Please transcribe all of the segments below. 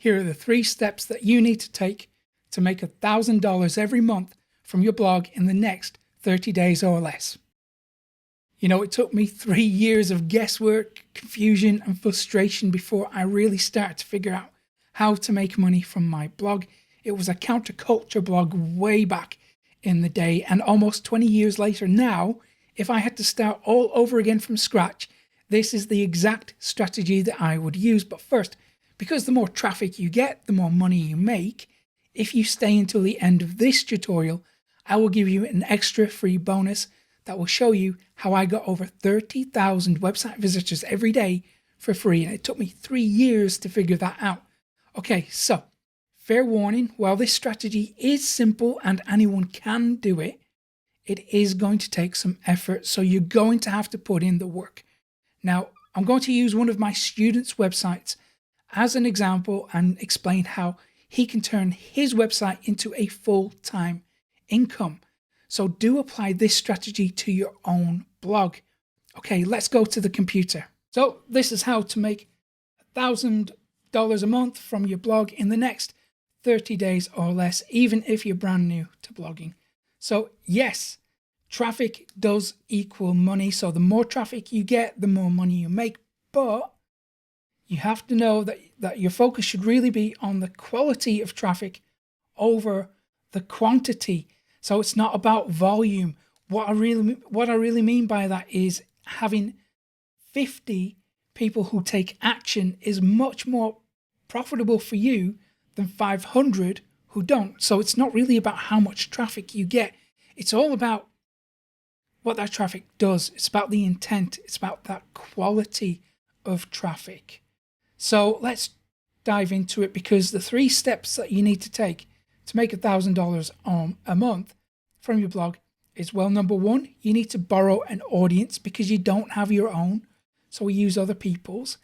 Here are the 3 steps that you need to take to make $1,000 every month from your blog in the next 30 days or less. You know, it took me 3 years of guesswork, confusion, and frustration before I really started to figure out how to make money from my blog. It was a counterculture blog way back in the day, and almost 20 years later now, if I had to start all over again from scratch, this is the exact strategy that I would use. But first, because the more traffic you get, the more money you make, if you stay until the end of this tutorial, I will give you an extra free bonus that will show you how I got over 30,000 website visitors every day for free. And it took me 3 years to figure that out. Okay, so fair warning, while this strategy is simple and anyone can do it, it is going to take some effort. So you're going to have to put in the work. Now, I'm going to use one of my students' websites as an example and explain how he can turn his website into a full-time income. So do apply this strategy to your own blog. Okay, let's go to the computer. So this is how to make $1,000 a month from your blog in the next 30 days or less, even if you're brand new to blogging. So yes, traffic does equal money. So the more traffic you get, the more money you make. But you have to know that your focus should really be on the quality of traffic over the quantity. So it's not about volume. What I really mean by that is having 50 people who take action is much more profitable for you than 500 who don't. So it's not really about how much traffic you get. It's all about what that traffic does. It's about the intent. It's about that quality of traffic. So let's dive into it, because the 3 steps that you need to take to make $1,000 a month from your blog is, well, number 1, you need to borrow an audience because you don't have your own. So we use other people's.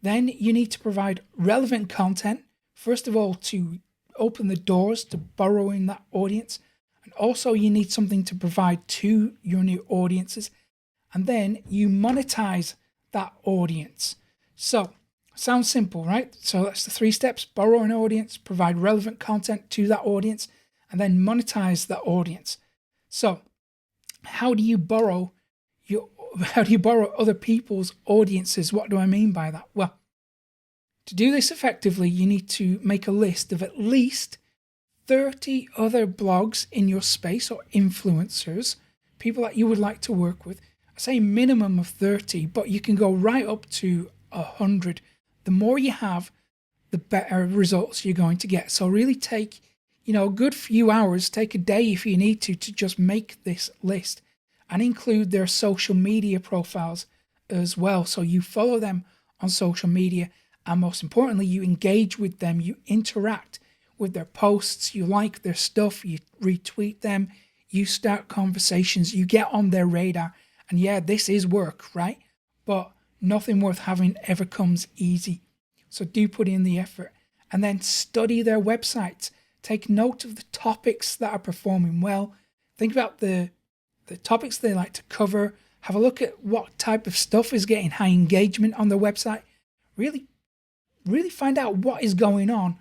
Then you need to provide relevant content, first of all, to open the doors to borrowing that audience. And also you need something to provide to your new audiences. And then you monetize that audience. So sounds simple, right? So that's the 3 steps: borrow an audience, provide relevant content to that audience, and then monetize that audience. So how do you borrow other people's audiences? What do I mean by that? Well, to do this effectively, you need to make a list of at least 30 other blogs in your space or influencers, people that you would like to work with. I say minimum of 30, but you can go right up to 100. The more you have, the better results you're going to get. So really take, a good few hours, take a day if you need to just make this list, and include their social media profiles as well. So you follow them on social media, and most importantly, you engage with them, you interact with their posts, you like their stuff, you retweet them, you start conversations, you get on their radar. And yeah, this is work, right? But nothing worth having ever comes easy. So do put in the effort, and then study their websites. Take note of the topics that are performing well. Think about the topics they like to cover. Have a look at what type of stuff is getting high engagement on their website. Really find out what is going on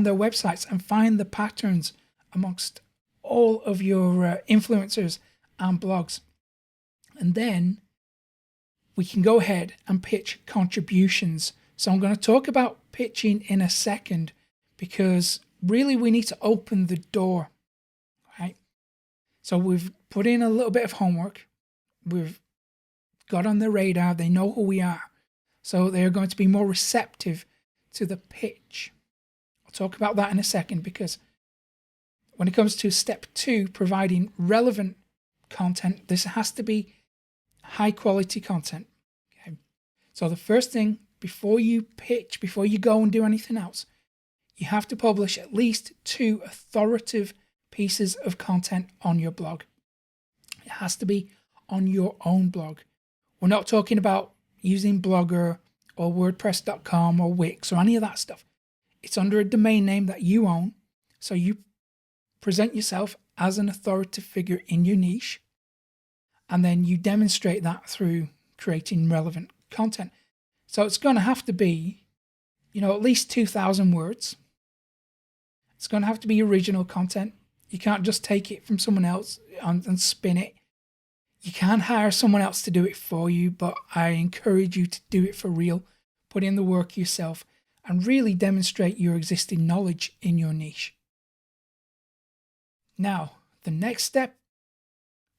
their websites, and find the patterns amongst all of your influencers and blogs. And then we can go ahead and pitch contributions. So I'm going to talk about pitching in a second, because really we need to open the door, right? So we've put in a little bit of homework. We've got on their radar. They know who we are. So they're going to be more receptive to the pitch. I'll talk about that in a second, because when it comes to step 2, providing relevant content, this has to be high quality content. Okay. So the first thing, before you pitch, before you go and do anything else, you have to publish at least 2 authoritative pieces of content on your blog. It has to be on your own blog. We're not talking about using Blogger or WordPress.com or Wix or any of that stuff. It's under a domain name that you own. So you present yourself as an authoritative figure in your niche, and then you demonstrate that through creating relevant content. So it's going to have to be at least 2,000 words. It's going to have to be original content. You can't just take it from someone else and spin it. You can hire someone else to do it for you, but I encourage you to do it for real. Put in the work yourself and really demonstrate your existing knowledge in your niche. Now, the next step,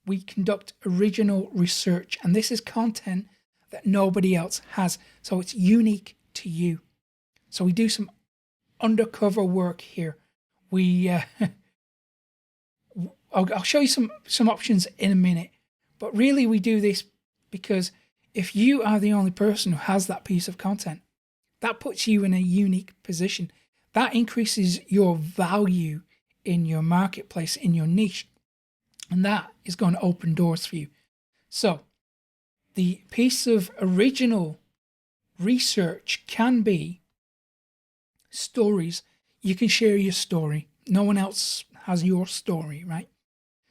we conduct original research, and this is content that nobody else has, so it's unique to you. So we do some undercover work here. I'll show you some options in a minute, but really we do this because if you are the only person who has that piece of content, that puts you in a unique position. That increases your value in your marketplace, in your niche, and that is going to open doors for you. So the piece of original research can be stories. You can share your story. No one else has your story, right?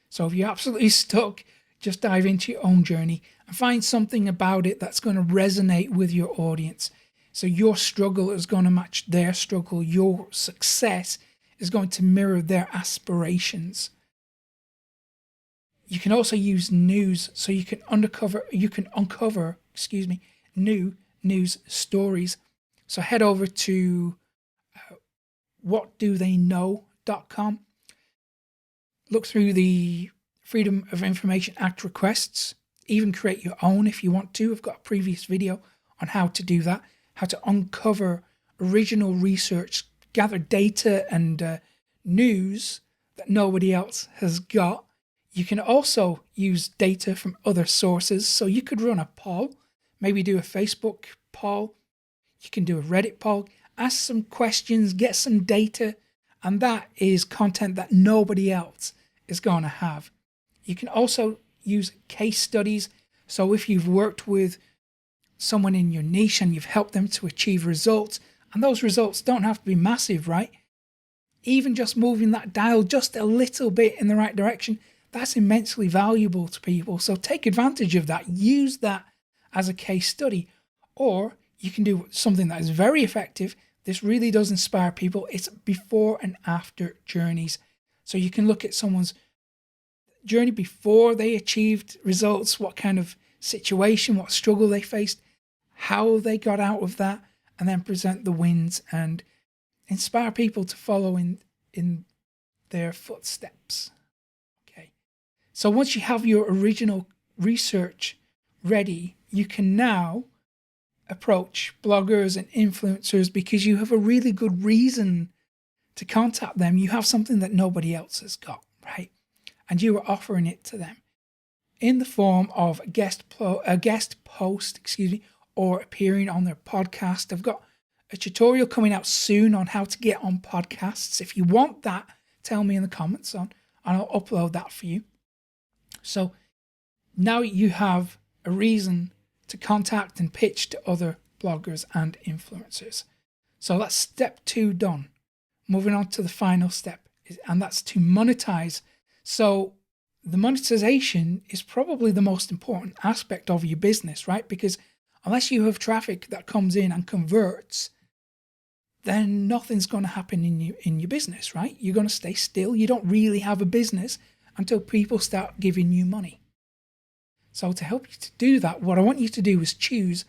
So if you're absolutely stuck, just dive into your own journey and find something about it that's going to resonate with your audience. So your struggle is going to match their struggle. Your success is going to mirror their aspirations. You can also use news, so you can uncover new news stories. So head over to whatdotheyknow.com. Look through the Freedom of Information Act requests. Even create your own if you want to. I've got a previous video on how to do that, how to uncover original research, gather data and news that nobody else has got. You can also use data from other sources. So you could run a poll, maybe do a Facebook poll. You can do a Reddit poll, ask some questions, get some data, and that is content that nobody else is going to have. You can also use case studies. So if you've worked with someone in your niche and you've helped them to achieve results, and those results don't have to be massive, right? Even just moving that dial just a little bit in the right direction, that's immensely valuable to people. So take advantage of that. Use that as a case study. Or you can do something that is very effective. This really does inspire people. It's before and after journeys. So you can look at someone's journey before they achieved results, what kind of situation, what struggle they faced, how they got out of that, and then present the wins and inspire people to follow in their footsteps. Okay. So once you have your original research ready, you can now approach bloggers and influencers because you have a really good reason to contact them. You have something that nobody else has got, right? And you are offering it to them in the form of a guest post, or appearing on their podcast. I've got a tutorial coming out soon on how to get on podcasts. If you want that, tell me in the comments and I'll upload that for you. So now you have a reason to contact and pitch to other bloggers and influencers. So that's step 2 done. Moving on to the final step, and that's to monetize. So the monetization is probably the most important aspect of your business, right? Because unless you have traffic that comes in and converts, then nothing's going to happen in your business, right? You're going to stay still. You don't really have a business until people start giving you money. So to help you to do that, what I want you to do is choose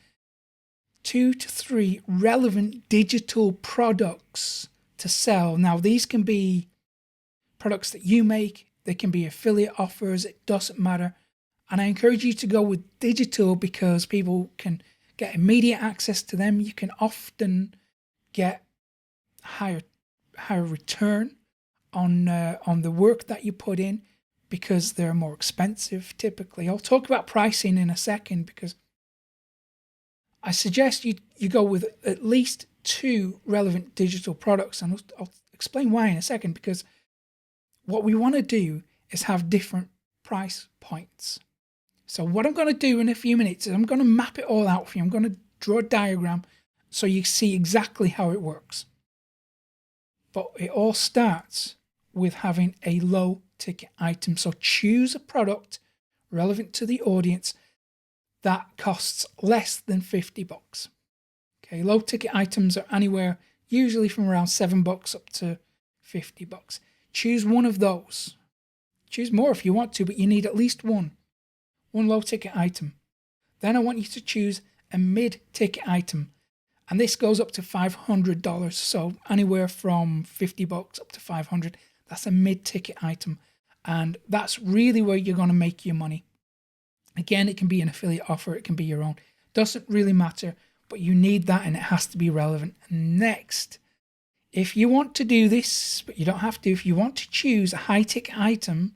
2 to 3 relevant digital products to sell. Now, these can be products that you make. They can be affiliate offers. It doesn't matter. And I encourage you to go with digital because people can get immediate access to them. You can often get higher return on the work that you put in because they're more expensive typically. I'll talk about pricing in a second because I suggest you go with at least 2 relevant digital products, and I'll explain why in a second, because what we want to do is have different price points. So what I'm going to do in a few minutes is I'm going to map it all out for you. I'm going to draw a diagram so you see exactly how it works. But it all starts with having a low ticket item. So choose a product relevant to the audience that costs less than $50. Okay, low ticket items are anywhere usually from around $7 up to $50. Choose one of those. Choose more if you want to, but you need at least one low ticket item. Then I want you to choose a mid ticket item, and this goes up to $500. So anywhere from $50 up to $500. That's a mid ticket item, and that's really where you're going to make your money. Again, it can be an affiliate offer, it can be your own. Doesn't really matter, but you need that and it has to be relevant. Next, if you want to do this, but you don't have to, if you want to choose a high ticket item,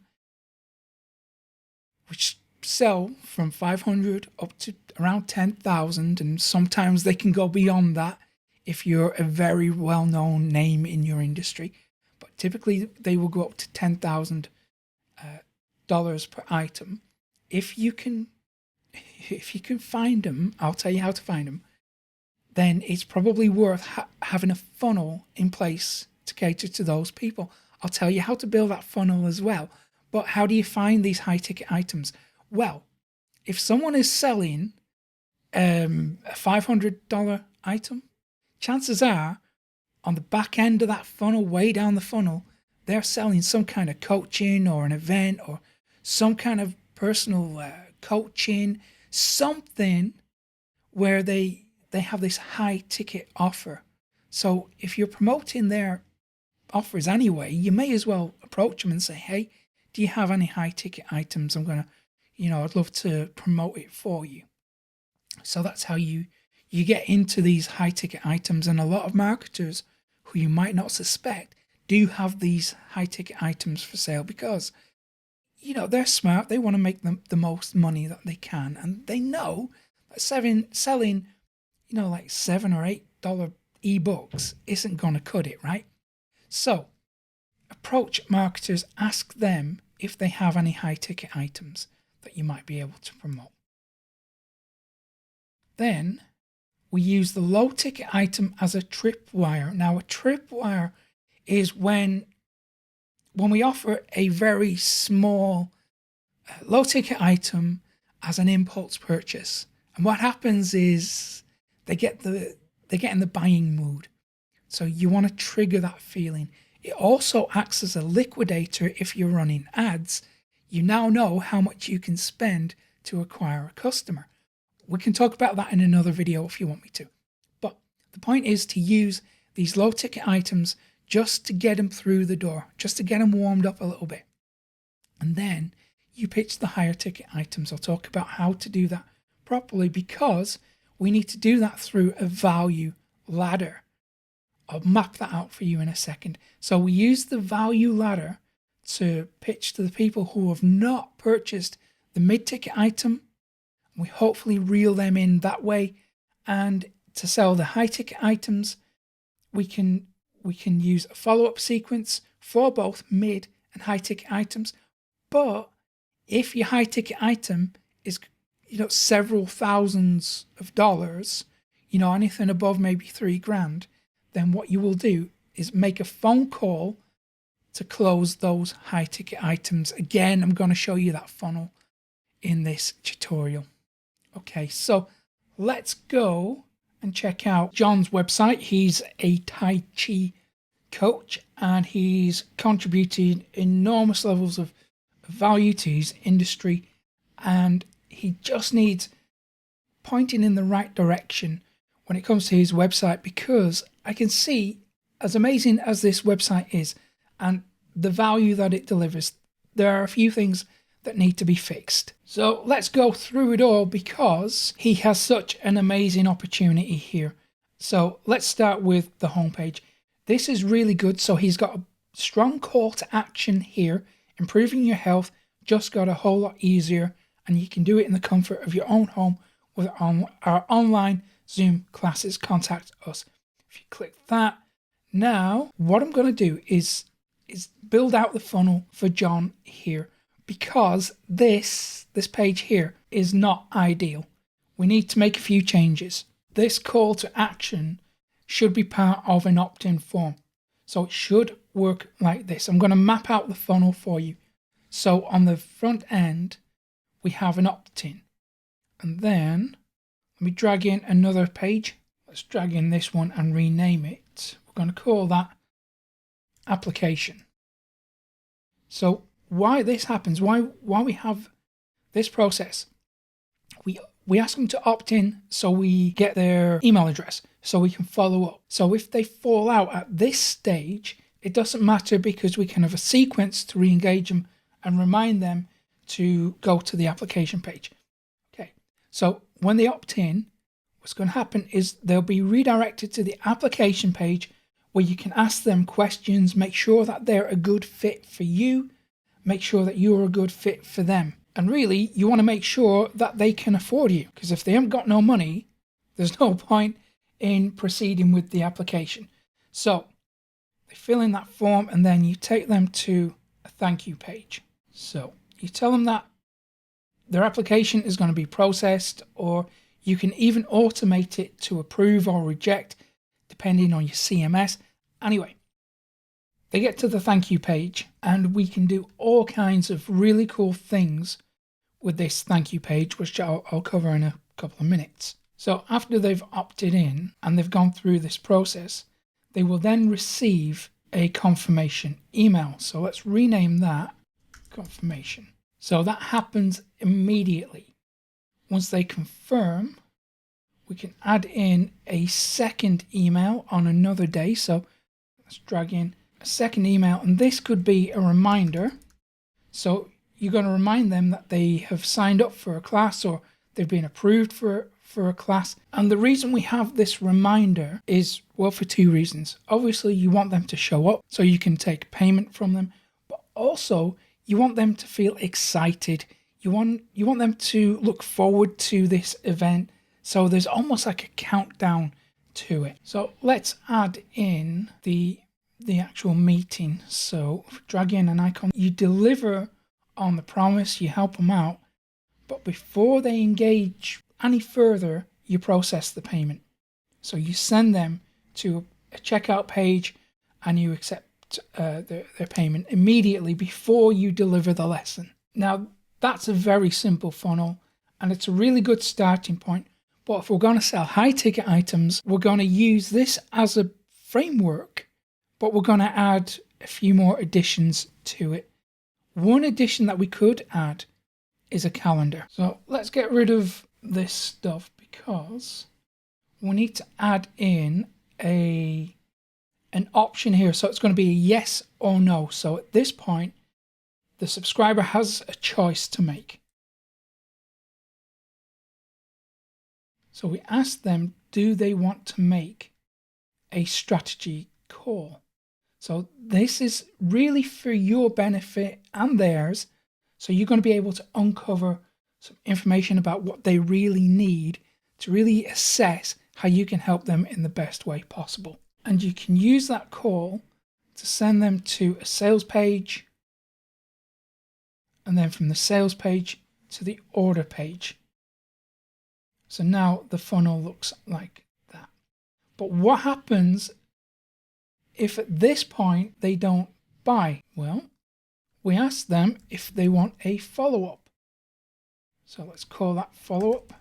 which sell from 500 up to around 10,000, and sometimes they can go beyond that if you're a very well-known name in your industry, but typically they will go up to $10,000 per item. If you can find them, I'll tell you how to find them, then it's probably worth having a funnel in place to cater to those people. I'll tell you how to build that funnel as well. But how do you find these high ticket items? Well, if someone is selling a $500 item, chances are on the back end of that funnel, way down the funnel, they're selling some kind of coaching or an event or some kind of personal coaching, something where they have this high ticket offer. So if you're promoting their offers anyway, you may as well approach them and say, hey, do you have any high ticket items? I'm going to, I'd love to promote it for you. So that's how you get into these high ticket items. And a lot of marketers who you might not suspect do have these high ticket items for sale because they're smart. They want to make them the most money that they can. And they know that selling, like $7 or $8 ebooks isn't going to cut it, right? So approach marketers, ask them if they have any high ticket items that you might be able to promote. Then we use the low ticket item as a tripwire. Now a tripwire is when we offer a very small low ticket item as an impulse purchase. And what happens is they get in the buying mood. So you want to trigger that feeling. It also acts as a liquidator if you're running ads. You now know how much you can spend to acquire a customer. We can talk about that in another video if you want me to. But the point is to use these low ticket items just to get them through the door, just to get them warmed up a little bit. And then you pitch the higher ticket items. I'll talk about how to do that properly because we need to do that through a value ladder. I'll map that out for you in a second. So we use the value ladder to pitch to the people who have not purchased the mid-ticket item. We hopefully reel them in that way. And to sell the high-ticket items, we can use a follow-up sequence for both mid and high-ticket items. But if your high-ticket item is several thousands of dollars, anything above maybe $3,000, then what you will do is make a phone call to close those high ticket items. Again, I'm going to show you that funnel in this tutorial. Okay, so let's go and check out John's website. He's a Tai Chi coach and he's contributed enormous levels of value to his industry, and he just needs pointing in the right direction when it comes to his website, because I can see, as amazing as this website is and the value that it delivers, there are a few things that need to be fixed. So let's go through it all because he has such an amazing opportunity here. So let's start with the homepage. This is really good. So he's got a strong call to action here. Improving your health just got a whole lot easier, and you can do it in the comfort of your own home with our online Zoom classes. Contact us. If you click that, now what I'm going to do is build out the funnel for John here, because this page here is not ideal. We need to make a few changes. This call to action should be part of an opt-in form. So it should work like this. I'm going to map out the funnel for you. So on the front end, we have an opt-in. And then let me drag in another page. let's drag in this one and rename it. We're going to call that application. So why this happens, why we have this process, we ask them to opt in so we get their email address so we can follow up. So if they fall out at this stage, it doesn't matter because we can have a sequence to re-engage them and remind them to go to the application page. Okay, so when they opt in, what's going to happen is they'll be redirected to the application page where you can ask them questions, make sure that they're a good fit for you, make sure that you're a good fit for them. And really, you want to make sure that they can afford you, because if they haven't got no money, there's no point in proceeding with the application. So they fill in that form and then you take them to a thank you page. So you tell them that their application is going to be processed, or you can even automate it to approve or reject depending on your CMS. Anyway, they get to the thank you page and we can do all kinds of really cool things with this thank you page, which I'll cover in a couple of minutes. So after they've opted in and they've gone through this process, they will then receive a confirmation email. So let's rename that confirmation. So that happens immediately. Once they confirm, we can add in a second email on another day. So let's drag in a second email, and this could be a reminder. So you're going to remind them that they have signed up for a class or they've been approved for a class. And the reason we have this reminder is, well, for two reasons. Obviously, you want them to show up so you can take payment from them, but also you want them to feel excited. You want them to look forward to this event. So there's almost like a countdown to it. So let's add in the actual meeting. So drag in an icon. You deliver on the promise, you help them out, but before they engage any further, you process the payment. So you send them to a checkout page and you accept their payment immediately before you deliver the lesson. Now, that's a very simple funnel and it's a really good starting point. But if we're going to sell high ticket items, we're going to use this as a framework, but we're going to add a few more additions to it. One addition that we could add is a calendar. So let's get rid of this stuff because we need to add in an option here. So it's going to be a yes or no. So at this point, the subscriber has a choice to make. So we ask them, do they want to make a strategy call? So this is really for your benefit and theirs. So you're going to be able to uncover some information about what they really need to really assess how you can help them in the best way possible. And you can use that call to send them to a sales page, and then from the sales page to the order page. So now the funnel looks like that. But what happens if at this point they don't buy? Well, we ask them if they want a follow-up. So let's call that follow-up.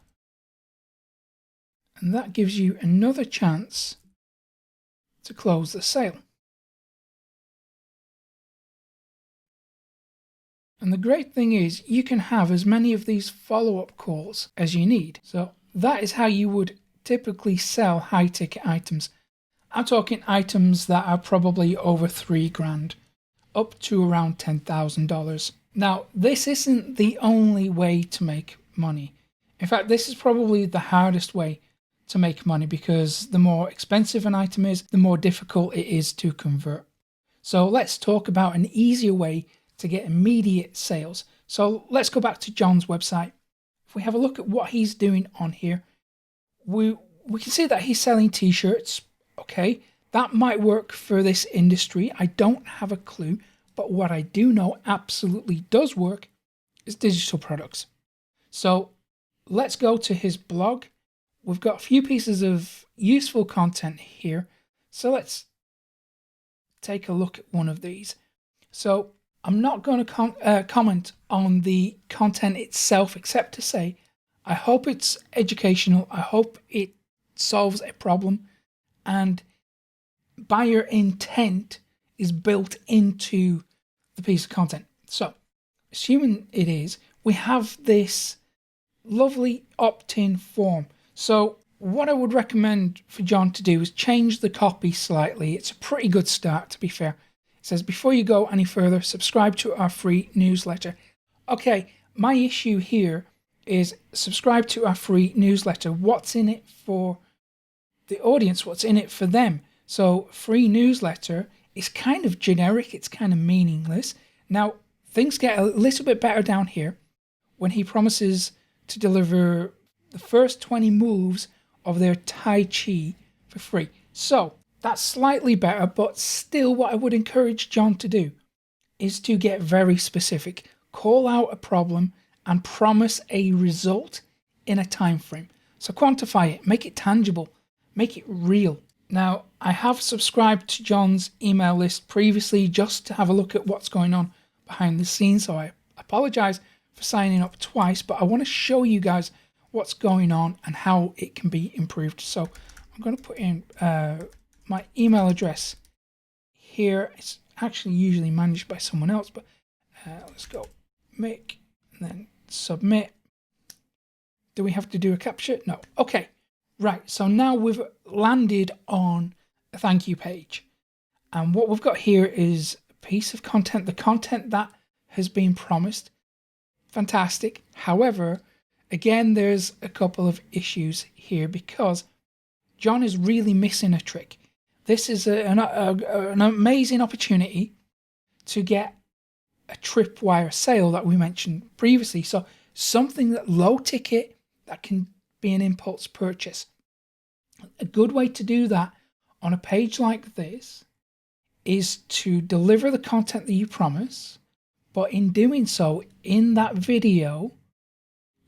And that gives you another chance to close the sale. And the great thing is you can have as many of these follow-up calls as you need. So that is how you would typically sell high-ticket items. I'm talking items that are probably over $3,000, up to around $10,000. Now, this isn't the only way to make money. In fact, this is probably the hardest way to make money because the more expensive an item is, the more difficult it is to convert. So let's talk about an easier way to get immediate sales. So let's go back to John's website. If we have a look at what he's doing on here, we can see that he's selling t-shirts. Okay, that might work for this industry. I don't have a clue, but what I do know absolutely does work is digital products. So let's go to his blog. We've got a few pieces of useful content here. So let's take a look at one of these. So I'm not going to comment on the content itself, except to say, I hope it's educational. I hope it solves a problem, and buyer intent is built into the piece of content. So, assuming it is, we have this lovely opt-in form. So what I would recommend for John to do is change the copy slightly. It's a pretty good start, to be fair. It says, before you go any further, subscribe to our free newsletter. Okay, my issue here is subscribe to our free newsletter. What's in it for the audience? What's in it for them? So free newsletter is kind of generic. It's kind of meaningless. Now, things get a little bit better down here when he promises to deliver the first 20 moves of their Tai Chi for free. So that's slightly better, but still what I would encourage John to do is to get very specific. Call out a problem and promise a result in a time frame. So quantify it, make it tangible, make it real. Now, I have subscribed to John's email list previously just to have a look at what's going on behind the scenes, so I apologize for signing up twice, but I want to show you guys what's going on and how it can be improved. So I'm going to put in my email address here. It's actually usually managed by someone else, but let's go make and then submit. Do we have to do a capture? No. Okay, right. So now we've landed on a thank you page. And what we've got here is a piece of content, the content that has been promised. Fantastic. However, again, there's a couple of issues here because John is really missing a trick. This is an amazing opportunity to get a tripwire sale that we mentioned previously. So something that low ticket that can be an impulse purchase. A good way to do that on a page like this is to deliver the content that you promise, but in doing so, in that video,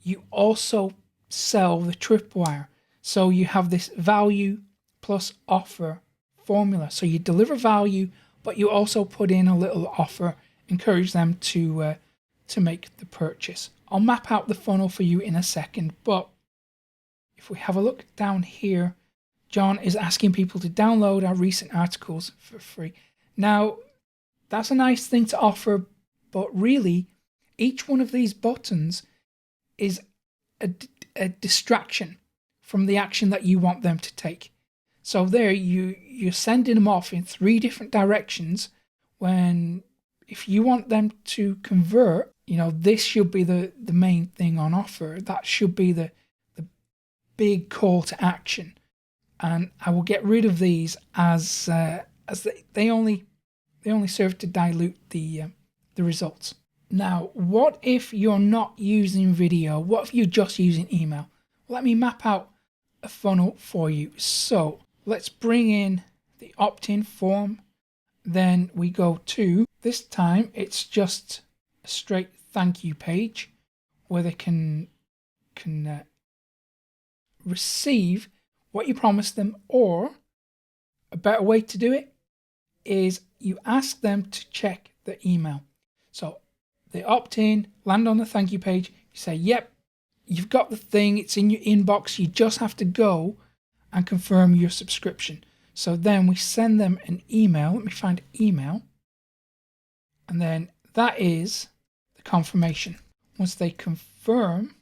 you also sell the tripwire. So you have this value plus offer formula. So you deliver value, but you also put in a little offer, encourage them to make the purchase. I'll map out the funnel for you in a second, but if we have a look down here, John is asking people to download our recent articles for free. Now, that's a nice thing to offer, but really, each one of these buttons is a distraction from the action that you want them to take. So there, you're sending them off in 3 different directions when if you want them to convert, this should be the main thing on offer. That should be the big call to action. And I will get rid of these as they only serve to dilute the results. Now, what if you're not using video? What if you're just using email? Let me map out a funnel for you. So let's bring in the opt-in form. Then we go to, this time it's just a straight thank you page where they can receive what you promised them, or a better way to do it is you ask them to check the email. So they opt in, land on the thank you page, you say, yep, you've got the thing, it's in your inbox, you just have to go and confirm your subscription. So then we send them an email. Let me find email. And then that is the confirmation. Once they confirm,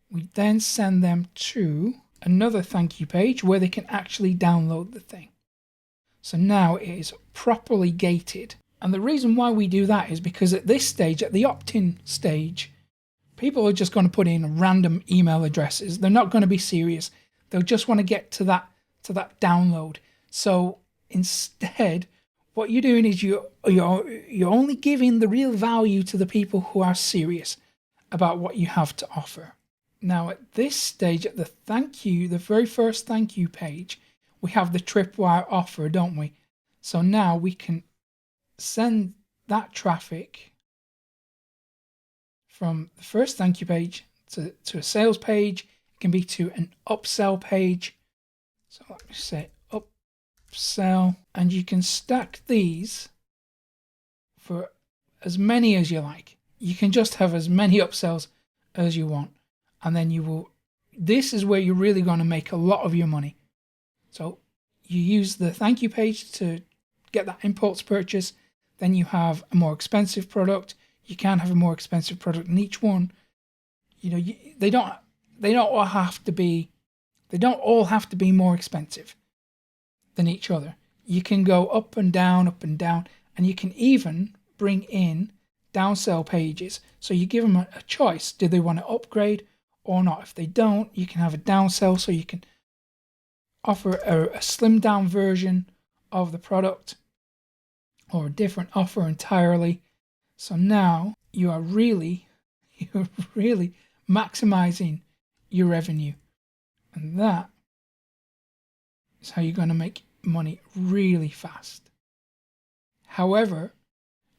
we then send them to another thank you page where they can actually download the thing. So now it is properly gated. And the reason why we do that is because at this stage, at the opt-in stage, people are just going to put in random email addresses. They're not going to be serious. They'll just want to get to that download. So instead, what you're doing is you're only giving the real value to the people who are serious about what you have to offer. Now at this stage, at the very first thank you page, we have the tripwire offer, don't we? So now we can send that traffic from the first thank you page to a sales page. It can be to an upsell page. So let me say upsell, and you can stack these for as many as you like. You can just have as many upsells as you want, and then you this is where you're really going to make a lot of your money. So you use the thank you page to get that impulse purchase. Then you have a more expensive product. You can have a more expensive product, and each one, they don't all have to be more expensive than each other. You can go up and down, and you can even bring in downsell pages. So you give them a choice. Do they want to upgrade or not? If they don't, you can have a downsell, so you can offer a slimmed down version of the product or a different offer entirely. So now you're really maximizing your revenue. And that is how you're going to make money really fast. However,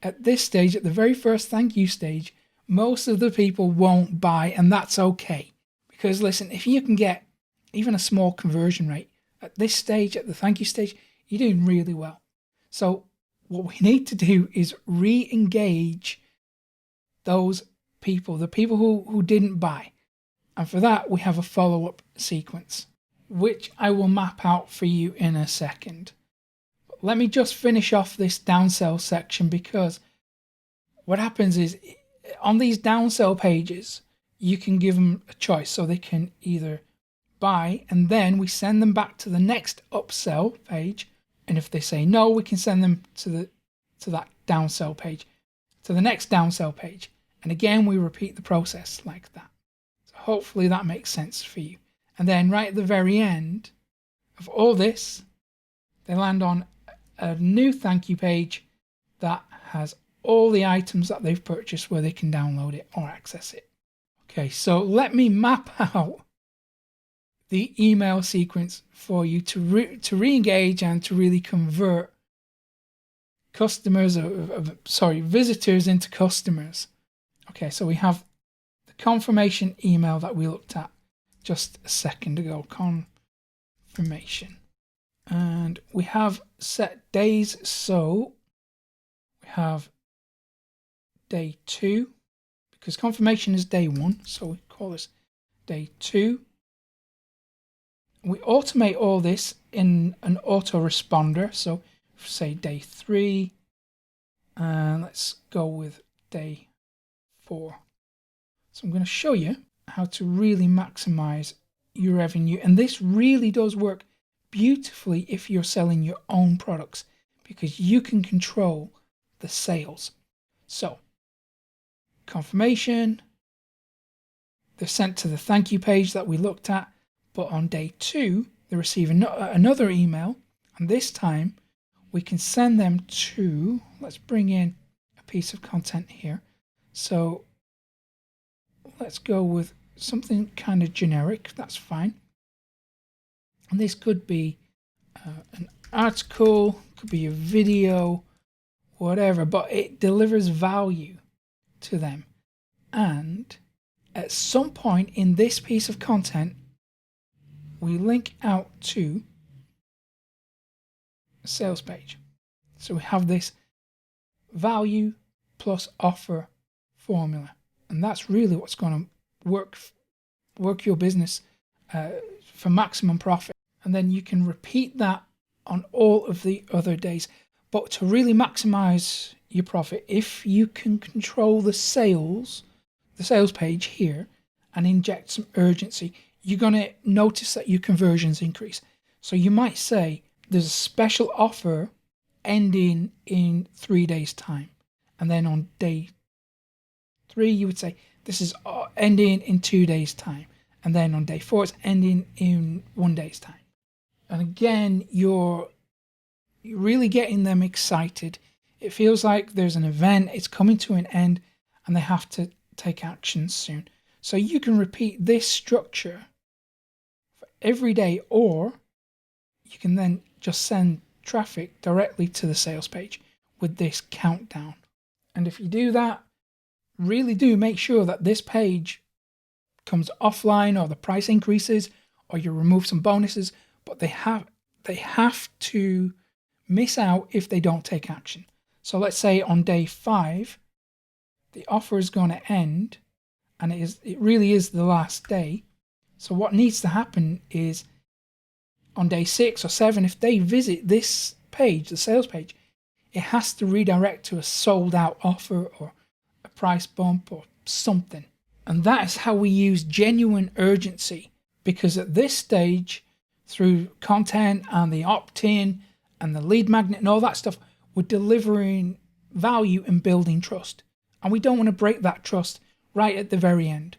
at this stage, at the very first thank you stage, most of the people won't buy, and that's okay. Because listen, if you can get even a small conversion rate at this stage, at the thank you stage, you're doing really well. So what we need to do is re-engage those people, the people who didn't buy. And for that, we have a follow-up sequence, which I will map out for you in a second. But let me just finish off this downsell section, because what happens is on these downsell pages, you can give them a choice. So they can either buy, and then we send them back to the next upsell page. And if they say no, we can send them to that downsell page, to the next downsell page. And again, we repeat the process like that. So hopefully that makes sense for you. And then right at the very end of all this, they land on a new thank you page that has all the items that they've purchased, where they can download it or access it. Okay, so let me map out the email sequence for you to re-engage and to really convert visitors into customers. Okay, so we have the confirmation email that we looked at just a second ago, confirmation. And we have set days, so we have day 2, because confirmation is day 1, so we call this day 2. We automate all this in an autoresponder, so say day 3, and let's go with day 4. So I'm going to show you how to really maximize your revenue, and this really does work beautifully if you're selling your own products, because you can control the sales. So confirmation, they're sent to the thank you page that we looked at, but on day 2 they receive another email, and this time we can send them to, let's bring in a piece of content here. So let's go with something kind of generic, that's fine. And this could be an article, could be a video, whatever, but it delivers value to them. And at some point in this piece of content, we link out to a sales page. So we have this value plus offer formula. And that's really what's going to work your business for maximum profit. And then you can repeat that on all of the other days. But to really maximize your profit, if you can control the sales page here, and inject some urgency, you're going to notice that your conversions increase. So you might say there's a special offer ending in 3 days' time. And then on day 3, you would say this is ending in 2 days' time. And then on day 4, it's ending in 1 day's time. And again, you're really getting them excited. It feels like there's an event, it's coming to an end, and they have to take action soon. So you can repeat this structure for every day, or you can then just send traffic directly to the sales page with this countdown. And if you do that, really do make sure that this page comes offline, or the price increases, or you remove some bonuses, but they have to miss out if they don't take action. So let's say on day 5, the offer is going to end, and it really is the last day. So what needs to happen is on day 6 or 7, if they visit this page, the sales page, it has to redirect to a sold out offer or a price bump or something. And that is how we use genuine urgency, because at this stage, through content and the opt-in and the lead magnet and all that stuff, we're delivering value and building trust. And we don't want to break that trust right at the very end.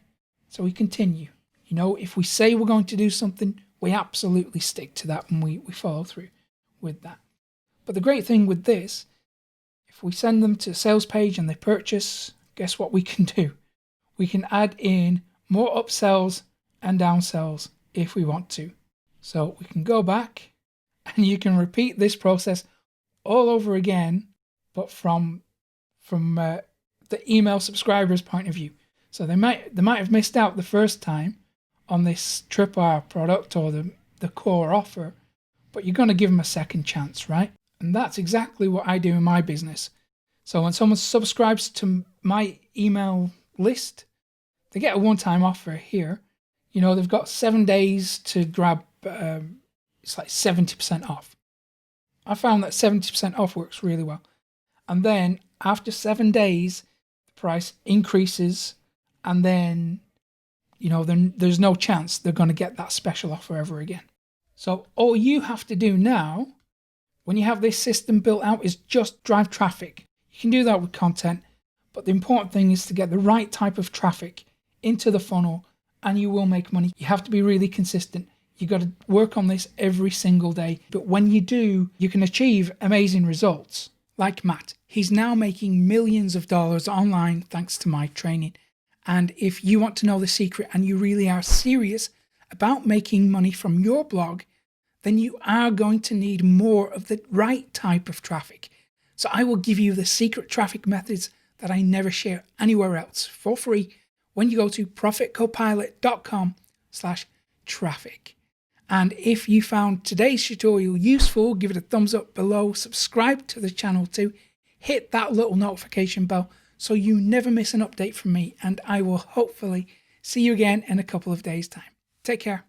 So we continue. You know, if we say we're going to do something, we absolutely stick to that and we follow through with that. But the great thing with this, if we send them to a sales page and they purchase, guess what we can do? We can add in more upsells and downsells if we want to. So we can go back and you can repeat this process all over again, but from the email subscriber's point of view. So they might have missed out the first time on this tripwire product or the core offer, but you're going to give them a second chance, right? And that's exactly what I do in my business. So when someone subscribes to my email list, they get a one-time offer here. You know, they've got 7 days to grab, it's like 70% off. I found that 70% off works really well. And then after 7 days, the price increases, and then, you know, then there's no chance they're going to get that special offer ever again. So all you have to do now, when you have this system built out, is just drive traffic. You can do that with content, but the important thing is to get the right type of traffic into the funnel, and you will make money. You have to be really consistent. You got to work on this every single day. But when you do, you can achieve amazing results. Like Matt, he's now making millions of dollars online thanks to my training. And if you want to know the secret and you really are serious about making money from your blog, then you are going to need more of the right type of traffic. So I will give you the secret traffic methods that I never share anywhere else for free when you go to profitcopilot.com/traffic. And if you found today's tutorial useful, give it a thumbs up below, subscribe to the channel too, hit that little notification bell so you never miss an update from me, and I will hopefully see you again in a couple of days' time. Take care.